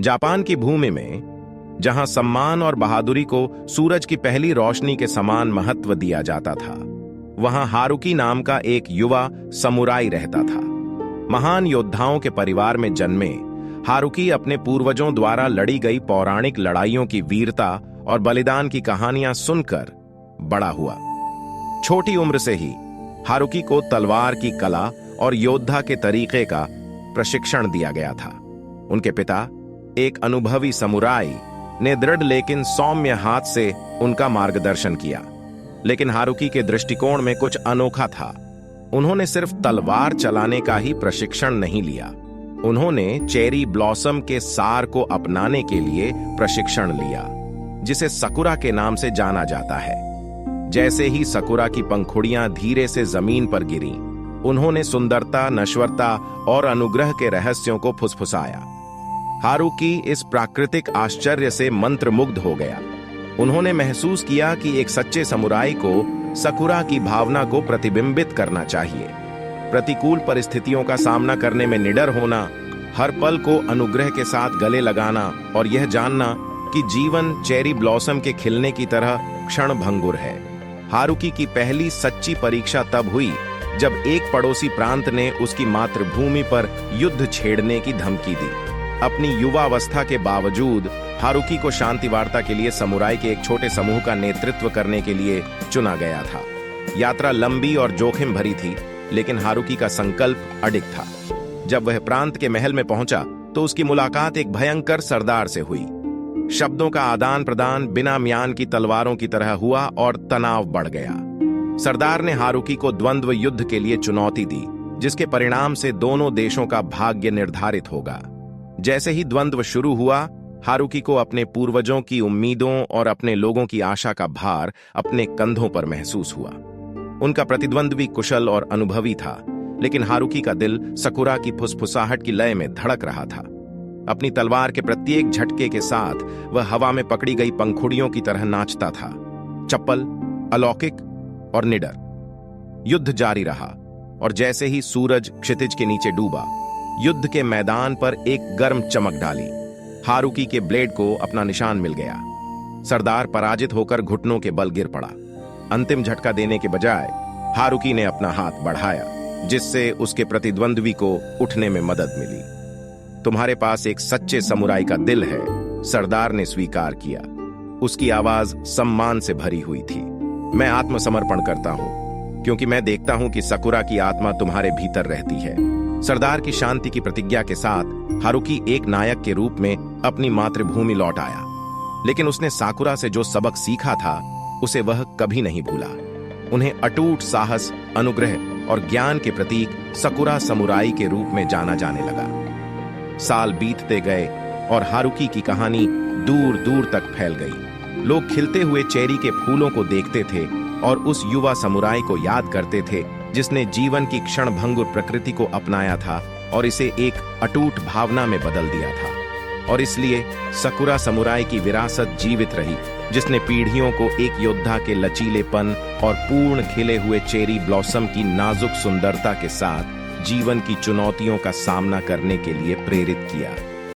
Japan की भूमि में, जहां सम्मान और बहादुरी को सूरज की पहली रोशनी के समान महत्व दिया जाता था, वहां हारुकी नाम का एक युवा समुराई रहता था। महान योद्धाओं के परिवार में जन्मे हारुकी अपने पूर्वजों द्वारा लड़ी गई पौराणिक लड़ाइयों की वीरता और बलिदान की कहानियां सुनकर बड़ा हुआ। छोटी उम्र से ही हारुकी को तलवार की कला और योद्धा के तरीके का प्रशिक्षण दिया गया था। उनके पिता, एक अनुभवी समुराई, ने दृढ़ लेकिन सौम्य हाथ से उनका मार्गदर्शन किया। लेकिन हारुकी के दृष्टिकोण में कुछ अनोखा था। उन्होंने सिर्फ तलवार चलाने का ही प्रशिक्षण नहीं लिया, उन्होंने चेरी ब्लॉसम के सार को अपनाने के लिए प्रशिक्षण लिया, जिसे सकुरा के नाम से जाना जाता है। जैसे ही सकुरा की पंखुड़ियां धीरे से जमीन पर गिरीं, उन्होंने सुंदरता, नश्वरता और अनुग्रह के रहस्यों को फुसफुसाया। हारुकी इस प्राकृतिक आश्चर्य से मंत्रमुग्ध हो गया। उन्होंने महसूस किया कि एक सच्चे समुराई को सकुरा की भावना को प्रतिबिंबित करना चाहिए। प्रतिकूल परिस्थितियों का सामना करने में निडर होना, हर पल को अनुग्रह के साथ गले लगाना और यह जानना कि जीवन चेरी ब्लॉसम के खिलने की तरह क्षणभंगुर है। हारुकी की पहली सच्ची परीक्षा तब हुई जब एक पड़ोसी प्रांत ने उसकी मातृभूमि पर युद्ध छेड़ने की धमकी दी। अपनी युवावस्था के बावजूद हारुकी को शांति वार्ता के लिए समुराई के एक छोटे समूह का नेतृत्व करने के लिए चुना गया था। यात्रा लंबी और जोखिम भरी थी, लेकिन हारुकी का संकल्प अडिग था। जब वह प्रांत के महल में पहुंचा तो उसकी मुलाकात एक भयंकर सरदार से हुई। शब्दों का आदान प्रदान बिना म्यान की तलवारों की तरह हुआ और तनाव बढ़ गया। सरदार ने हारुकी को द्वंद्व युद्ध के लिए चुनौती दी, जिसके परिणाम से दोनों देशों का भाग्य निर्धारित होगा। जैसे ही द्वंद्व शुरू हुआ, हारुकी को अपने पूर्वजों की उम्मीदों और अपने लोगों की आशा का भार अपने कंधों पर महसूस हुआ। उनका प्रतिद्वंद्वी कुशल और अनुभवी था, लेकिन हारुकी का दिल सकुरा की फुसफुसाहट की लय में धड़क रहा था। अपनी तलवार के प्रत्येक झटके के साथ वह हवा में पकड़ी गई पंखुड़ियों की तरह नाचता था, चपल, अलौकिक और निडर। युद्ध जारी रहा और जैसे ही सूरज क्षितिज के नीचे डूबा, युद्ध के मैदान पर एक गर्म चमक डाली। हारुकी के ब्लेड को अपना निशान मिल गया। सरदार पराजित होकर घुटनों के बल गिर पड़ा। अंतिम झटका देने के बजाय हारुकी ने अपना हाथ बढ़ाया, जिससे उसके प्रतिद्वंद्वी को उठने में मदद मिली। तुम्हारे पास एक सच्चे समुराई का दिल है, सरदार ने स्वीकार किया। उसकी आवाज सम्मान से भरी हुई थी। मैं आत्मसमर्पण करता हूं, क्योंकि मैं देखता हूं कि सकुरा की आत्मा तुम्हारे भीतर रहती है। सरदार की शांति की प्रतिज्ञा के साथ हारुकी एक नायक के रूप में अपनी मातृभूमि लौट आया। लेकिन उसने साकुरा से जो सबक सीखा था, उसे वह कभी नहीं भूला। उन्हें अटूट साहस, अनुग्रह और ज्ञान के प्रतीक सकुरा समुराई के रूप में जाना जाने लगा। साल बीतते गए और हारुकी की कहानी दूर दूर तक फैल गई। लोग खिलते हुए चेरी के फूलों को देखते थे और उस युवा समुराई को याद करते थे, जिसने जीवन की क्षणभंगुर प्रकृति को अपनाया था और इसे एक अटूट भावना में बदल दिया था। और इसलिए सकुरा समुराई की विरासत जीवित रही, जिसने पीढ़ियों को एक योद्धा के लचीलेपन और पूर्ण खिले हुए चेरी ब्लॉसम की नाजुक सुंदरता के साथ जीवन की चुनौतियों का सामना करने के लिए प्रेरित किया।